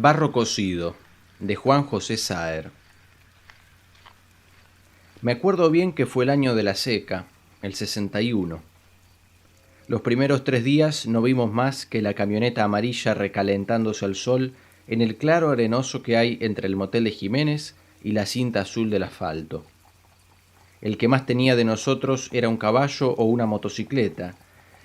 Barro cocido, de Juan José Saer. Me acuerdo bien que fue el año de la seca, el 61. Los primeros 3 días no vimos más que la camioneta amarilla recalentándose al sol en el claro arenoso que hay entre el motel de Jiménez y la cinta azul del asfalto. El que más tenía de nosotros era un caballo o una motocicleta,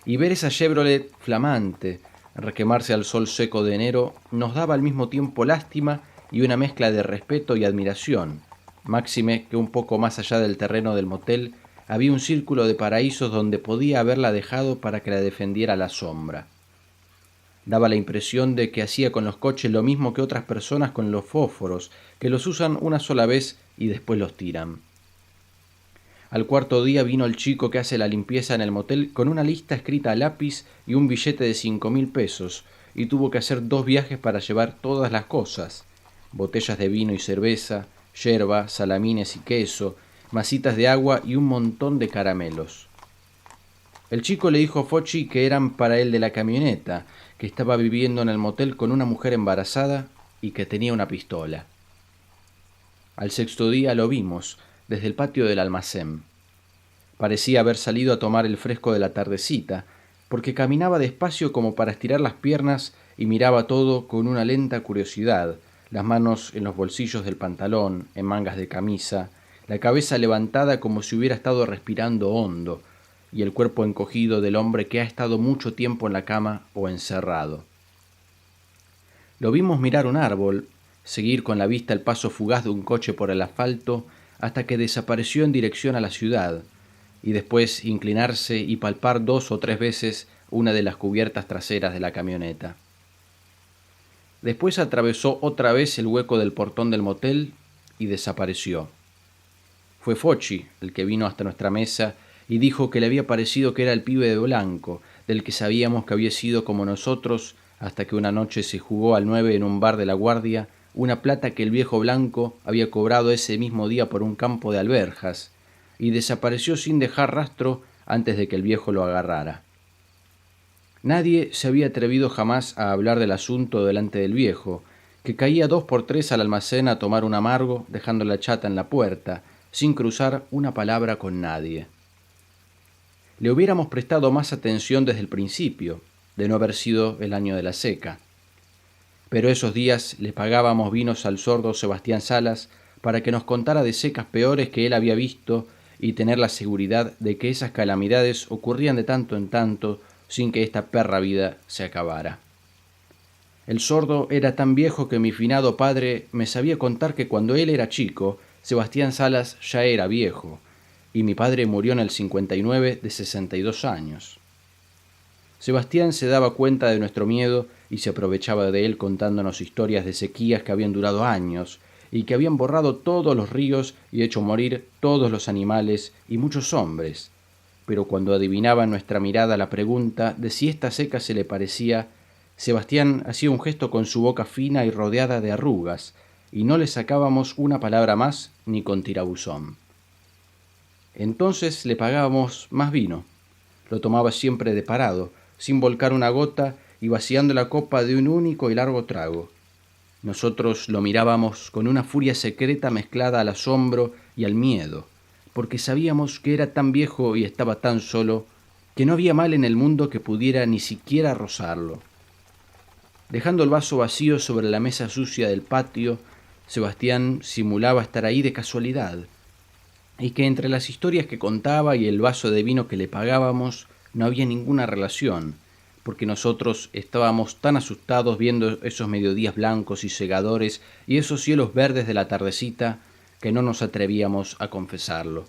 y ver esa Chevrolet flamante requemarse al sol seco de enero nos daba al mismo tiempo lástima y una mezcla de respeto y admiración, máxime que un poco más allá del terreno del motel había un círculo de paraísos donde podía haberla dejado para que la defendiera la sombra. Daba la impresión de que hacía con los coches lo mismo que otras personas con los fósforos, que los usan una sola vez y después los tiran. Al cuarto día vino el chico que hace la limpieza en el motel con una lista escrita a lápiz y un billete de 5.000 pesos, y tuvo que hacer 2 viajes para llevar todas las cosas: botellas de vino y cerveza, yerba, salamines y queso, masitas de agua y un montón de caramelos. El chico le dijo a Fochi que eran para él de la camioneta, que estaba viviendo en el motel con una mujer embarazada y que tenía una pistola. Al 6.º día lo vimos, desde el patio del almacén. Parecía haber salido a tomar el fresco de la tardecita, porque caminaba despacio como para estirar las piernas y miraba todo con una lenta curiosidad, las manos en los bolsillos del pantalón, en mangas de camisa, la cabeza levantada como si hubiera estado respirando hondo, y el cuerpo encogido del hombre que ha estado mucho tiempo en la cama o encerrado. Lo vimos mirar un árbol, seguir con la vista el paso fugaz de un coche por el asfalto hasta que desapareció en dirección a la ciudad, y después inclinarse y palpar 2 o 3 veces una de las cubiertas traseras de la camioneta. Después atravesó otra vez el hueco del portón del motel y desapareció. Fue Fochi el que vino hasta nuestra mesa y dijo que le había parecido que era el pibe de blanco, del que sabíamos que había sido como nosotros, hasta que una noche se jugó al 9 en un bar de La Guardia una plata que el viejo blanco había cobrado ese mismo día por un campo de alberjas, y desapareció sin dejar rastro antes de que el viejo lo agarrara. Nadie se había atrevido jamás a hablar del asunto delante del viejo, que caía 2 por 3 al almacén a tomar un amargo, dejando la chata en la puerta, sin cruzar una palabra con nadie. Le hubiéramos prestado más atención desde el principio, de no haber sido el año de la seca. Pero esos días le pagábamos vinos al sordo Sebastián Salas para que nos contara de secas peores que él había visto y tener la seguridad de que esas calamidades ocurrían de tanto en tanto sin que esta perra vida se acabara. El sordo era tan viejo que mi finado padre me sabía contar que cuando él era chico, Sebastián Salas ya era viejo, y mi padre murió en el 59 de 62 años. Sebastián se daba cuenta de nuestro miedo y se aprovechaba de él contándonos historias de sequías que habían durado años y que habían borrado todos los ríos y hecho morir todos los animales y muchos hombres. Pero cuando adivinaba en nuestra mirada la pregunta de si esta seca se le parecía, Sebastián hacía un gesto con su boca fina y rodeada de arrugas, y no le sacábamos una palabra más ni con tirabuzón. Entonces le pagábamos más vino. Lo tomaba siempre de parado, sin volcar una gota y vaciando la copa de un único y largo trago. Nosotros lo mirábamos con una furia secreta mezclada al asombro y al miedo, porque sabíamos que era tan viejo y estaba tan solo que no había mal en el mundo que pudiera ni siquiera rozarlo. Dejando el vaso vacío sobre la mesa sucia del patio, Sebastián simulaba estar ahí de casualidad, y que entre las historias que contaba y el vaso de vino que le pagábamos no había ninguna relación, porque nosotros estábamos tan asustados viendo esos mediodías blancos y cegadores y esos cielos verdes de la tardecita que no nos atrevíamos a confesarlo.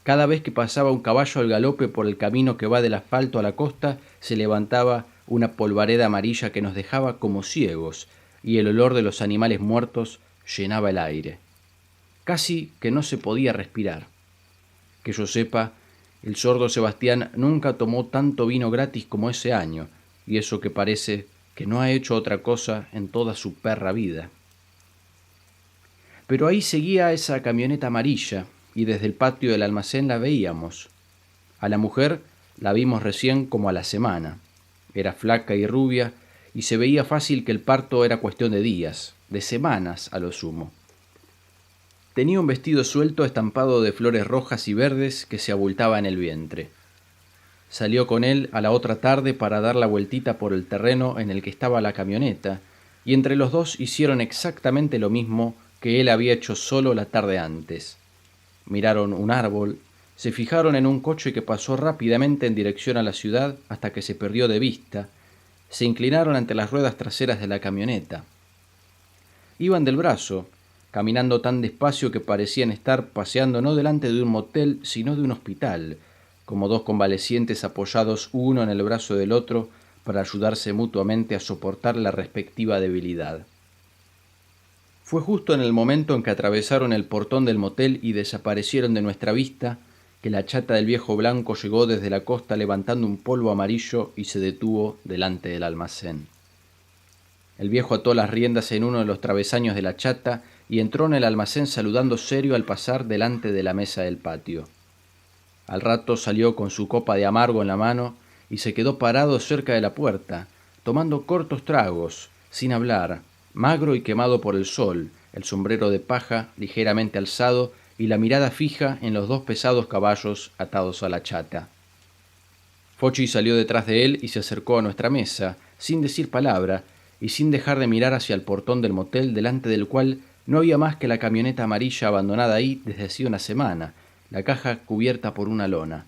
Cada vez que pasaba un caballo al galope por el camino que va del asfalto a la costa, se levantaba una polvareda amarilla que nos dejaba como ciegos, y el olor de los animales muertos llenaba el aire. Casi que no se podía respirar. Que yo sepa, el sordo Sebastián nunca tomó tanto vino gratis como ese año, y eso que parece que no ha hecho otra cosa en toda su perra vida. Pero ahí seguía esa camioneta amarilla, y desde el patio del almacén la veíamos. A la mujer la vimos recién como a la semana. Era flaca y rubia, y se veía fácil que el parto era cuestión de días, de semanas a lo sumo. Tenía un vestido suelto estampado de flores rojas y verdes que se abultaba en el vientre. Salió con él a la otra tarde para dar la vueltita por el terreno en el que estaba la camioneta, y entre los dos hicieron exactamente lo mismo que él había hecho solo la tarde antes. Miraron un árbol, se fijaron en un coche que pasó rápidamente en dirección a la ciudad hasta que se perdió de vista, se inclinaron ante las ruedas traseras de la camioneta. Iban del brazo, caminando tan despacio que parecían estar paseando no delante de un motel, sino de un hospital, como dos convalecientes apoyados uno en el brazo del otro para ayudarse mutuamente a soportar la respectiva debilidad. Fue justo en el momento en que atravesaron el portón del motel y desaparecieron de nuestra vista que la chata del viejo blanco llegó desde la costa levantando un polvo amarillo y se detuvo delante del almacén. El viejo ató las riendas en uno de los travesaños de la chata y entró en el almacén saludando serio al pasar delante de la mesa del patio. Al rato salió con su copa de amargo en la mano y se quedó parado cerca de la puerta, tomando cortos tragos, sin hablar, magro y quemado por el sol, el sombrero de paja ligeramente alzado y la mirada fija en los dos pesados caballos atados a la chata. Fochi salió detrás de él y se acercó a nuestra mesa, sin decir palabra y sin dejar de mirar hacia el portón del motel delante del cual no había más que la camioneta amarilla abandonada ahí desde hacía una semana, la caja cubierta por una lona.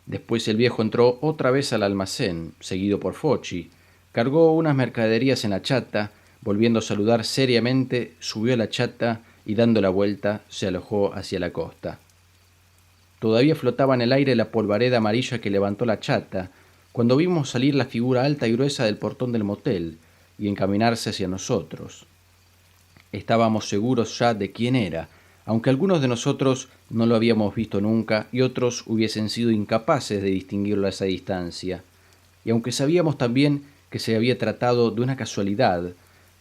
Después el viejo entró otra vez al almacén, seguido por Fochi, cargó unas mercaderías en la chata, volviendo a saludar seriamente, subió a la chata y dando la vuelta se alojó hacia la costa. Todavía flotaba en el aire la polvareda amarilla que levantó la chata, cuando vimos salir la figura alta y gruesa del portón del motel y encaminarse hacia nosotros. Estábamos seguros ya de quién era, aunque algunos de nosotros no lo habíamos visto nunca y otros hubiesen sido incapaces de distinguirlo a esa distancia. Y aunque sabíamos también que se había tratado de una casualidad,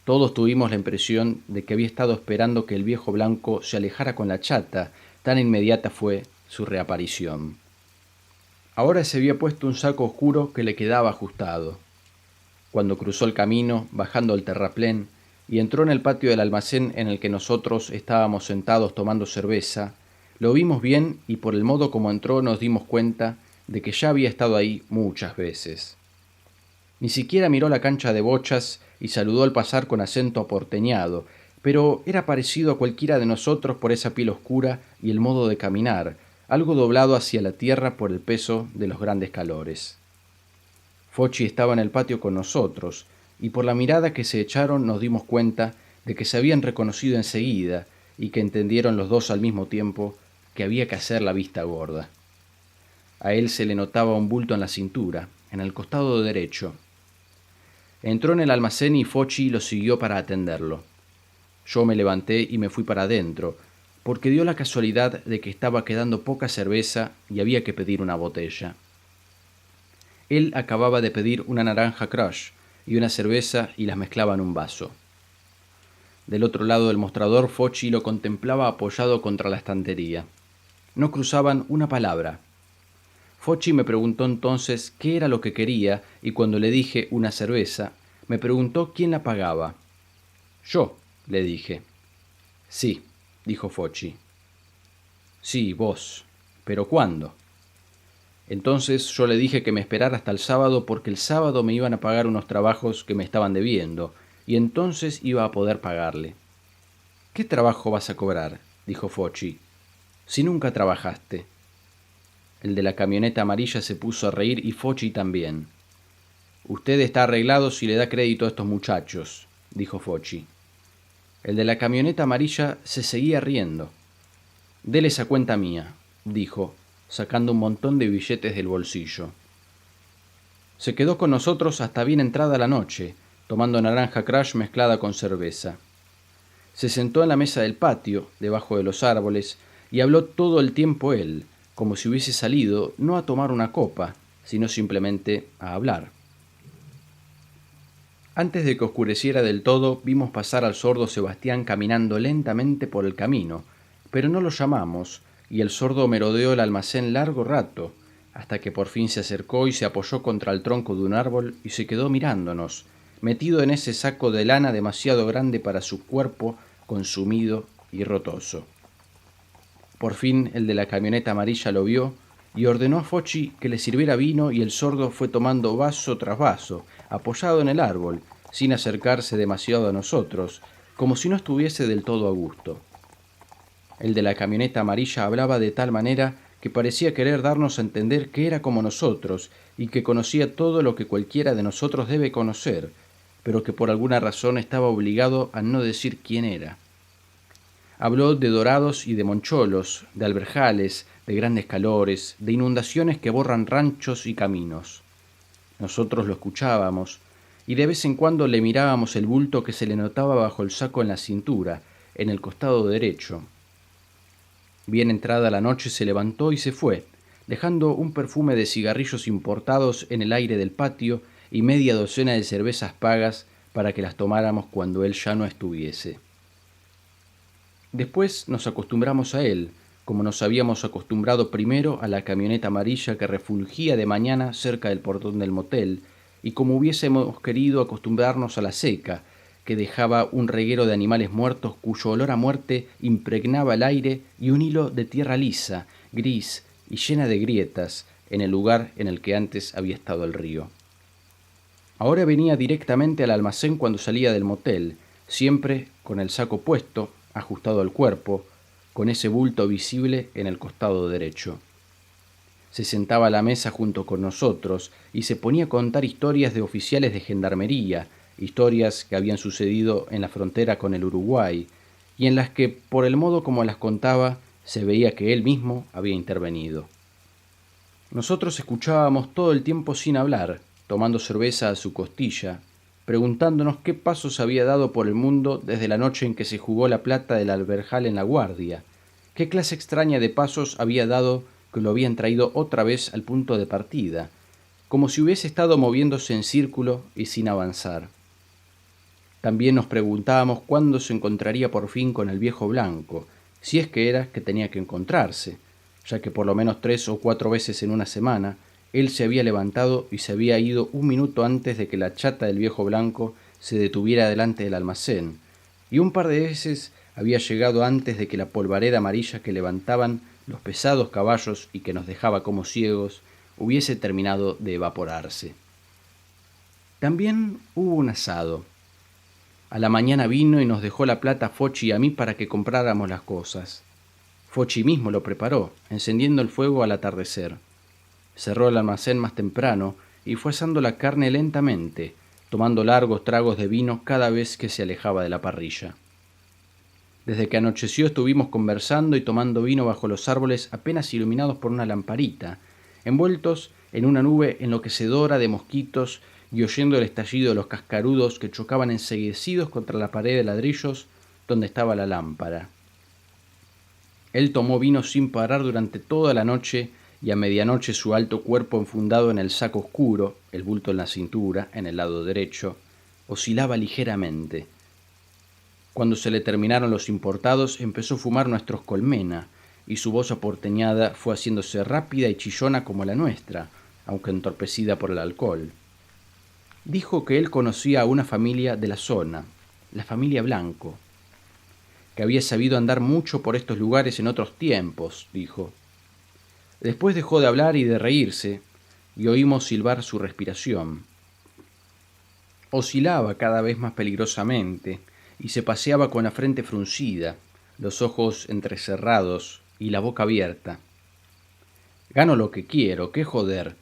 todos tuvimos la impresión de que había estado esperando que el viejo blanco se alejara con la chata, tan inmediata fue su reaparición. Ahora se había puesto un saco oscuro que le quedaba ajustado. Cuando cruzó el camino, bajando el terraplén, y entró en el patio del almacén en el que nosotros estábamos sentados tomando cerveza, lo vimos bien y por el modo como entró nos dimos cuenta de que ya había estado ahí muchas veces. Ni siquiera miró la cancha de bochas y saludó al pasar con acento aporteñado, pero era parecido a cualquiera de nosotros por esa piel oscura y el modo de caminar, algo doblado hacia la tierra por el peso de los grandes calores. Fochi estaba en el patio con nosotros, y por la mirada que se echaron nos dimos cuenta de que se habían reconocido enseguida y que entendieron los dos al mismo tiempo que había que hacer la vista gorda. A él se le notaba un bulto en la cintura, en el costado derecho. Entró en el almacén y Fochi lo siguió para atenderlo. Yo me levanté y me fui para adentro, porque dio la casualidad de que estaba quedando poca cerveza y había que pedir una botella. Él acababa de pedir una naranja crush y una cerveza y las mezclaba en un vaso. Del otro lado del mostrador, Fochi lo contemplaba apoyado contra la estantería. No cruzaban una palabra. Fochi me preguntó entonces qué era lo que quería y cuando le dije una cerveza, me preguntó quién la pagaba. Yo, le dije. Sí, dijo Fochi. Sí, vos. ¿Pero cuándo? Entonces yo le dije que me esperara hasta el sábado porque el sábado me iban a pagar unos trabajos que me estaban debiendo y entonces iba a poder pagarle. ¿Qué trabajo vas a cobrar? Dijo Fochi. Si nunca trabajaste. El de la camioneta amarilla se puso a reír y Fochi también. Usted está arreglado si le da crédito a estos muchachos, dijo Fochi. El de la camioneta amarilla se seguía riendo. Dele esa cuenta mía, dijo, sacando un montón de billetes del bolsillo. Se quedó con nosotros hasta bien entrada la noche, tomando naranja crush mezclada con cerveza. Se sentó en la mesa del patio, debajo de los árboles, y habló todo el tiempo él, como si hubiese salido no a tomar una copa, sino simplemente a hablar. Antes de que oscureciera del todo, vimos pasar al sordo Sebastián caminando lentamente por el camino, pero no lo llamamos, y el sordo merodeó el almacén largo rato, hasta que por fin se acercó y se apoyó contra el tronco de un árbol y se quedó mirándonos, metido en ese saco de lana demasiado grande para su cuerpo, consumido y rotoso. Por fin el de la camioneta amarilla lo vio y ordenó a Fochi que le sirviera vino, y el sordo fue tomando vaso tras vaso, apoyado en el árbol, sin acercarse demasiado a nosotros, como si no estuviese del todo a gusto. El de la camioneta amarilla hablaba de tal manera que parecía querer darnos a entender que era como nosotros y que conocía todo lo que cualquiera de nosotros debe conocer, pero que por alguna razón estaba obligado a no decir quién era. Habló de dorados y de moncholos, de alberjales, de grandes calores, de inundaciones que borran ranchos y caminos. Nosotros lo escuchábamos, y de vez en cuando le mirábamos el bulto que se le notaba bajo el saco en la cintura, en el costado derecho. Bien entrada la noche se levantó y se fue, dejando un perfume de cigarrillos importados en el aire del patio y media docena de cervezas pagas para que las tomáramos cuando él ya no estuviese. Después nos acostumbramos a él, como nos habíamos acostumbrado primero a la camioneta amarilla que refulgía de mañana cerca del portón del motel, y como hubiésemos querido acostumbrarnos a la seca, que dejaba un reguero de animales muertos cuyo olor a muerte impregnaba el aire, y un hilo de tierra lisa, gris y llena de grietas en el lugar en el que antes había estado el río. Ahora venía directamente al almacén cuando salía del motel, siempre con el saco puesto, ajustado al cuerpo, con ese bulto visible en el costado derecho. Se sentaba a la mesa junto con nosotros y se ponía a contar historias de oficiales de gendarmería, historias que habían sucedido en la frontera con el Uruguay, y en las que, por el modo como las contaba, se veía que él mismo había intervenido. Nosotros escuchábamos todo el tiempo sin hablar, tomando cerveza a su costilla, preguntándonos qué pasos había dado por el mundo desde la noche en que se jugó la plata del alberjal en La Guardia, qué clase extraña de pasos había dado que lo habían traído otra vez al punto de partida, como si hubiese estado moviéndose en círculo y sin avanzar. También nos preguntábamos cuándo se encontraría por fin con el viejo blanco, si es que era que tenía que encontrarse, ya que por lo menos 3 o 4 veces en una semana él se había levantado y se había ido un minuto antes de que la chata del viejo blanco se detuviera delante del almacén, y un par de veces había llegado antes de que la polvareda amarilla que levantaban los pesados caballos y que nos dejaba como ciegos hubiese terminado de evaporarse. También hubo un asado. A la mañana vino y nos dejó la plata a Fochi y a mí para que compráramos las cosas. Fochi mismo lo preparó, encendiendo el fuego al atardecer. Cerró el almacén más temprano y fue asando la carne lentamente, tomando largos tragos de vino cada vez que se alejaba de la parrilla. Desde que anocheció estuvimos conversando y tomando vino bajo los árboles apenas iluminados por una lamparita, envueltos en una nube enloquecedora de mosquitos y oyendo el estallido de los cascarudos que chocaban enceguecidos contra la pared de ladrillos donde estaba la lámpara. Él tomó vino sin parar durante toda la noche, y a medianoche su alto cuerpo enfundado en el saco oscuro, el bulto en la cintura, en el lado derecho, oscilaba ligeramente. Cuando se le terminaron los importados, empezó a fumar nuestros colmena, y su voz aporteñada fue haciéndose rápida y chillona como la nuestra, aunque entorpecida por el alcohol. Dijo que él conocía a una familia de la zona, la familia Blanco, que había sabido andar mucho por estos lugares en otros tiempos, dijo. Después dejó de hablar y de reírse, y oímos silbar su respiración. Oscilaba cada vez más peligrosamente, y se paseaba con la frente fruncida, los ojos entrecerrados y la boca abierta. Gano lo que quiero, qué joder.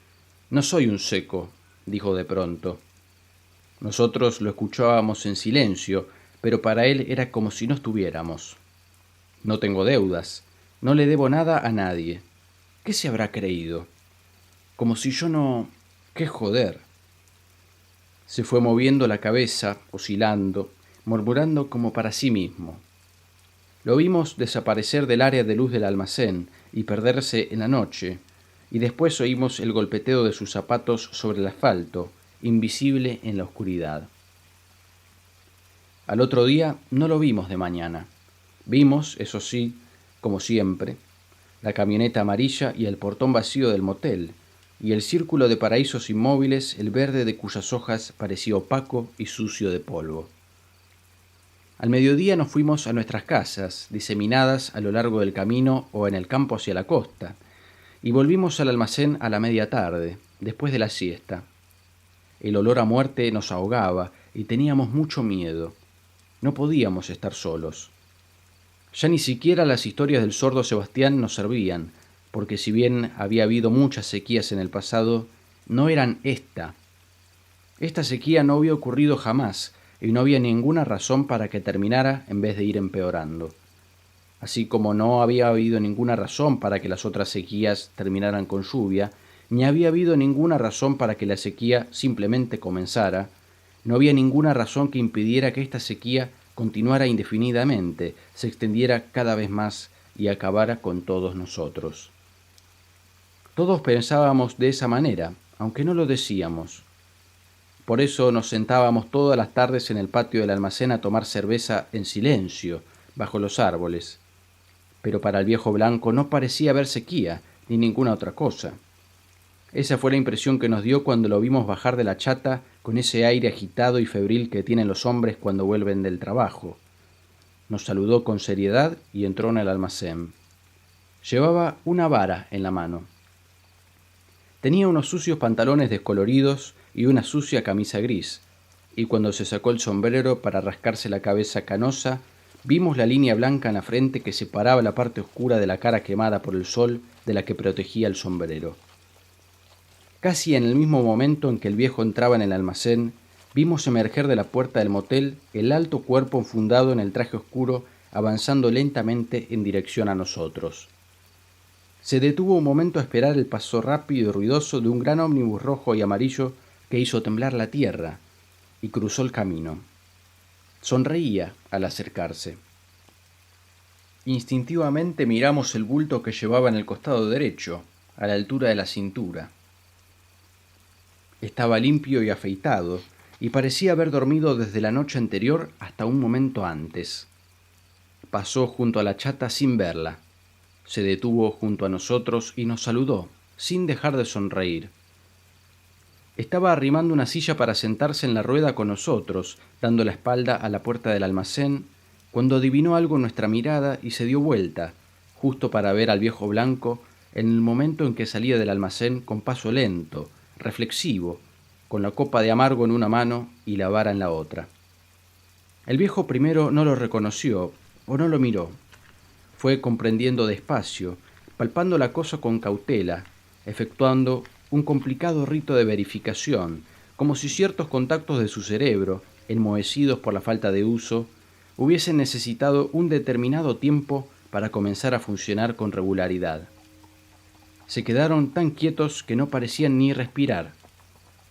No soy un seco, dijo de pronto. Nosotros lo escuchábamos en silencio, pero para él era como si no estuviéramos. No tengo deudas, no le debo nada a nadie. ¿Qué se habrá creído? Como si yo no... ¡Qué joder! Se fue moviendo la cabeza, oscilando, murmurando como para sí mismo. Lo vimos desaparecer del área de luz del almacén y perderse en la noche, y después oímos el golpeteo de sus zapatos sobre el asfalto, invisible en la oscuridad. Al otro día no lo vimos de mañana. Vimos, eso sí, como siempre, la camioneta amarilla y el portón vacío del motel, y el círculo de paraísos inmóviles, el verde de cuyas hojas parecía opaco y sucio de polvo. Al mediodía nos fuimos a nuestras casas, diseminadas a lo largo del camino o en el campo hacia la costa, y volvimos al almacén a la media tarde, después de la siesta. El olor a muerte nos ahogaba y teníamos mucho miedo. No podíamos estar solos. Ya ni siquiera las historias del sordo Sebastián nos servían, porque si bien había habido muchas sequías en el pasado, no eran esta. Esta sequía no había ocurrido jamás, y no había ninguna razón para que terminara en vez de ir empeorando. Así como no había habido ninguna razón para que las otras sequías terminaran con lluvia, ni había habido ninguna razón para que la sequía simplemente comenzara, no había ninguna razón que impidiera que esta sequía continuara indefinidamente, se extendiera cada vez más y acabara con todos nosotros. Todos pensábamos de esa manera, aunque no lo decíamos. Por eso nos sentábamos todas las tardes en el patio del almacén a tomar cerveza en silencio, bajo los árboles. Pero para el viejo Blanco no parecía haber sequía, ni ninguna otra cosa. Esa fue la impresión que nos dio cuando lo vimos bajar de la chata con ese aire agitado y febril que tienen los hombres cuando vuelven del trabajo. Nos saludó con seriedad y entró en el almacén. Llevaba una vara en la mano. Tenía unos sucios pantalones descoloridos y una sucia camisa gris, y cuando se sacó el sombrero para rascarse la cabeza canosa, vimos la línea blanca en la frente que separaba la parte oscura de la cara quemada por el sol de la que protegía el sombrero. Casi en el mismo momento en que el viejo entraba en el almacén, vimos emerger de la puerta del motel el alto cuerpo enfundado en el traje oscuro avanzando lentamente en dirección a nosotros. Se detuvo un momento a esperar el paso rápido y ruidoso de un gran ómnibus rojo y amarillo que hizo temblar la tierra, y cruzó el camino. Sonreía al acercarse. Instintivamente miramos el bulto que llevaba en el costado derecho, a la altura de la cintura. Estaba limpio y afeitado, y parecía haber dormido desde la noche anterior hasta un momento antes. Pasó junto a la chata sin verla. Se detuvo junto a nosotros y nos saludó, sin dejar de sonreír. Estaba arrimando una silla para sentarse en la rueda con nosotros, dando la espalda a la puerta del almacén, cuando adivinó algo en nuestra mirada y se dio vuelta, justo para ver al viejo Blanco en el momento en que salía del almacén con paso lento, reflexivo, con la copa de amargo en una mano y la vara en la otra. El viejo primero no lo reconoció o no lo miró. Fue comprendiendo despacio, palpando la cosa con cautela, efectuando un complicado rito de verificación, como si ciertos contactos de su cerebro, enmohecidos por la falta de uso, hubiesen necesitado un determinado tiempo para comenzar a funcionar con regularidad. Se quedaron tan quietos que no parecían ni respirar.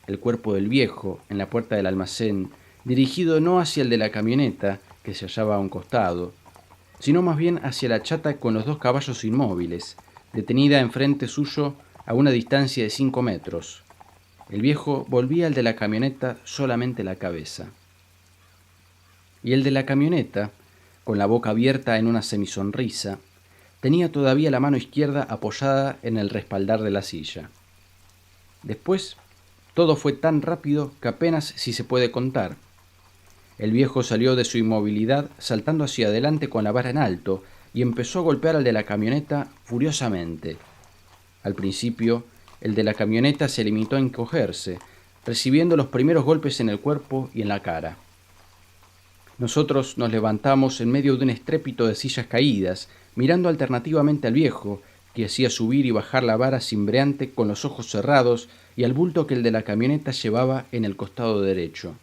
El cuerpo del viejo, en la puerta del almacén, dirigido no hacia el de la camioneta, que se hallaba a un costado, sino más bien hacia la chata con los 2 caballos inmóviles, detenida enfrente suyo a una distancia de 5 metros. El viejo volvía al de la camioneta solamente la cabeza. Y el de la camioneta, con la boca abierta en una semisonrisa, tenía todavía la mano izquierda apoyada en el respaldar de la silla. Después, todo fue tan rápido que apenas si se puede contar. El viejo salió de su inmovilidad saltando hacia adelante con la vara en alto y empezó a golpear al de la camioneta furiosamente. Al principio, el de la camioneta se limitó a encogerse, recibiendo los primeros golpes en el cuerpo y en la cara. Nosotros nos levantamos en medio de un estrépito de sillas caídas, mirando alternativamente al viejo, que hacía subir y bajar la vara cimbreante con los ojos cerrados, y al bulto que el de la camioneta llevaba en el costado derecho.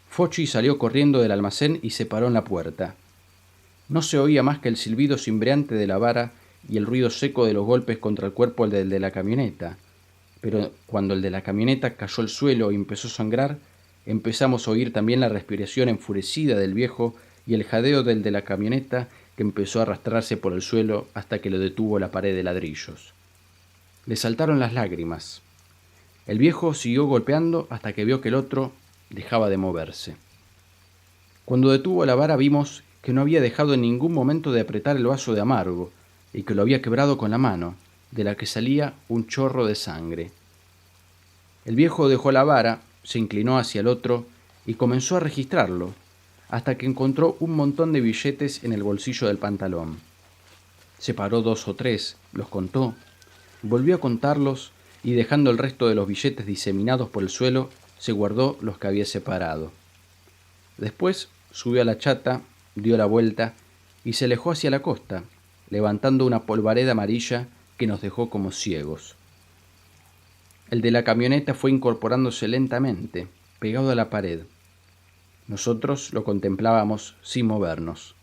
Fochi salió corriendo del almacén y se paró en la puerta. No se oía más que el silbido cimbreante de la vara y el ruido seco de los golpes contra el cuerpo del de la camioneta, pero cuando el de la camioneta cayó al suelo y empezó a sangrar, empezamos a oír también la respiración enfurecida del viejo y el jadeo del de la camioneta que empezó a arrastrarse por el suelo hasta que lo detuvo la pared de ladrillos. Le saltaron las lágrimas. El viejo siguió golpeando hasta que vio que el otro dejaba de moverse. Cuando detuvo la vara vimos que no había dejado en ningún momento de apretar el vaso de amargo, y que lo había quebrado con la mano, de la que salía un chorro de sangre. El viejo dejó la vara, se inclinó hacia el otro y comenzó a registrarlo, hasta que encontró un montón de billetes en el bolsillo del pantalón. Separó 2 o 3, los contó, volvió a contarlos y dejando el resto de los billetes diseminados por el suelo, se guardó los que había separado. Después subió a la chata, dio la vuelta y se alejó hacia la costa, levantando una polvareda amarilla que nos dejó como ciegos. El de la camioneta fue incorporándose lentamente, pegado a la pared. Nosotros lo contemplábamos sin movernos.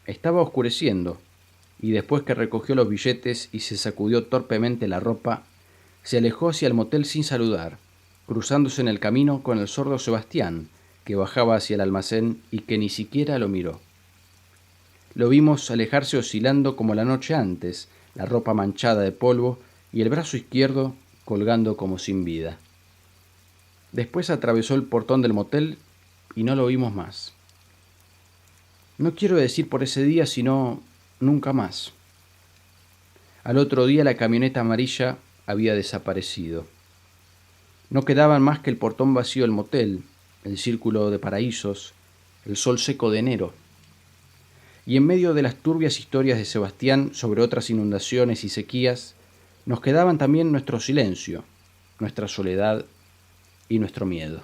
Estaba oscureciendo, y después que recogió los billetes y se sacudió torpemente la ropa, se alejó hacia el motel sin saludar, cruzándose en el camino con el sordo Sebastián, que bajaba hacia el almacén y que ni siquiera lo miró. Lo vimos alejarse oscilando como la noche antes, la ropa manchada de polvo y el brazo izquierdo colgando como sin vida. Después atravesó el portón del motel y no lo vimos más. No quiero decir por ese día, sino nunca más. Al otro día la camioneta amarilla había desaparecido. No quedaban más que el portón vacío del motel, el círculo de paraísos, el sol seco de enero. Y en medio de las turbias historias de Sebastián sobre otras inundaciones y sequías, nos quedaban también nuestro silencio, nuestra soledad y nuestro miedo.